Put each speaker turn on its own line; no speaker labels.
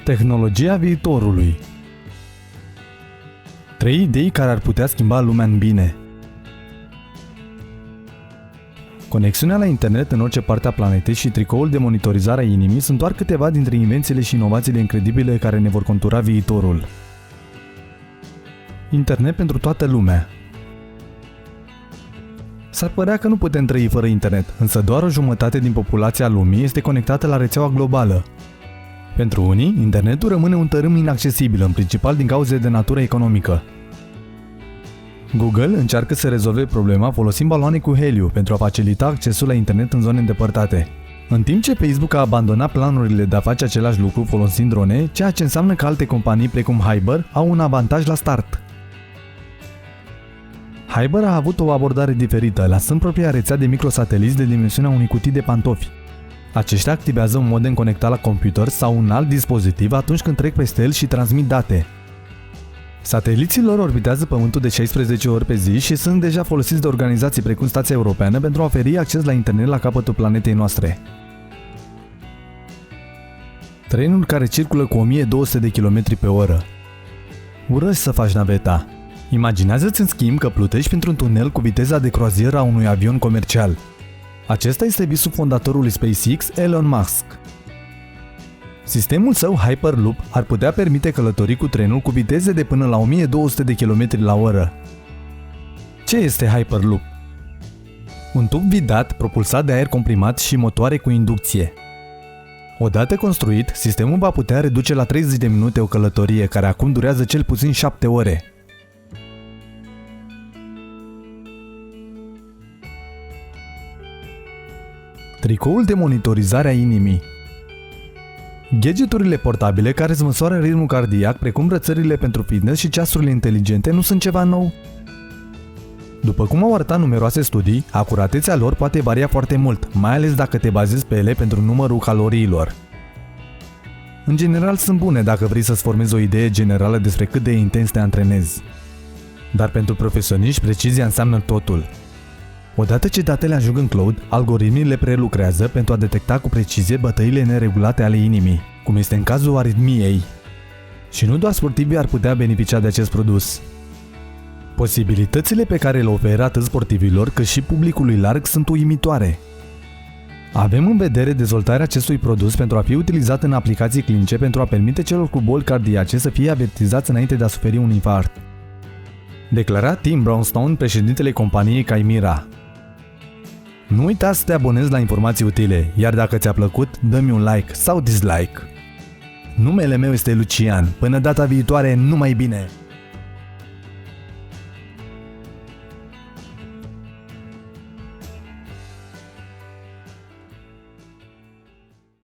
Tehnologia viitorului. 3 idei care ar putea schimba lumea în bine. Conexiunea la internet în orice parte a planetei și tricoul de monitorizare a inimii sunt doar câteva dintre invențiile și inovațiile incredibile care ne vor contura viitorul. Internet pentru toată lumea. S-ar părea că nu putem trăi fără internet, însă doar o jumătate din populația lumii este conectată la rețeaua globală. Pentru unii, internetul rămâne un tărâm inaccesibil, în principal din cauze de natură economică. Google încearcă să rezolve problema folosind baloane cu heliu pentru a facilita accesul la internet în zone îndepărtate. În timp ce Facebook a abandonat planurile de a face același lucru folosind drone, ceea ce înseamnă că alte companii precum Hyber au un avantaj la start. Hyber a avut o abordare diferită, lansând propria rețea de microsateliți de dimensiunea unui cutii de pantofi. Aceștia activează un modem conectat la computer sau un alt dispozitiv atunci când trec peste el și transmit date. Sateliții lor orbitează Pământul de 16 ori pe zi și sunt deja folosiți de organizații precum Stația Europeană pentru a oferi acces la internet la capătul planetei noastre. Trenul care circulă cu 1200 de km pe oră. Urăși să faci naveta. Imaginează-ți în schimb că plutești printr-un tunel cu viteza de croazieră a unui avion comercial. Acesta este visul fondatorului SpaceX, Elon Musk. Sistemul său Hyperloop ar putea permite călătorii cu trenul cu viteze de până la 1200 de km la oră. Ce este Hyperloop? Un tub vidat propulsat de aer comprimat și motoare cu inducție. Odată construit, sistemul va putea reduce la 30 de minute o călătorie care acum durează cel puțin 7 ore. Tricoul de monitorizare a inimii. Gadgeturile portabile care îți măsoară ritmul cardiac, precum brățările pentru fitness și ceasurile inteligente, nu sunt ceva nou. După cum au arătat numeroase studii, acuratețea lor poate varia foarte mult, mai ales dacă te bazezi pe ele pentru numărul caloriilor. În general sunt bune dacă vrei să-ți formezi o idee generală despre cât de intens te antrenezi. Dar pentru profesioniști, precizia înseamnă totul. Odată ce datele ajung în cloud, algoritmii le prelucrează pentru a detecta cu precizie bătăile neregulate ale inimii, cum este în cazul aritmiei. Și nu doar sportivii ar putea beneficia de acest produs. Posibilitățile pe care le oferă atât sportivilor cât și publicului larg sunt uimitoare. Avem în vedere dezvoltarea acestui produs pentru a fi utilizat în aplicații clinice pentru a permite celor cu boli cardiace să fie avertizați înainte de a suferi un infarct. Declara Tim Brownstone, președintele companiei Chimera. Nu uita să te abonezi la informații utile, iar dacă ți-a plăcut, dă-mi un like sau dislike. Numele meu este Lucian. Până data viitoare, numai bine!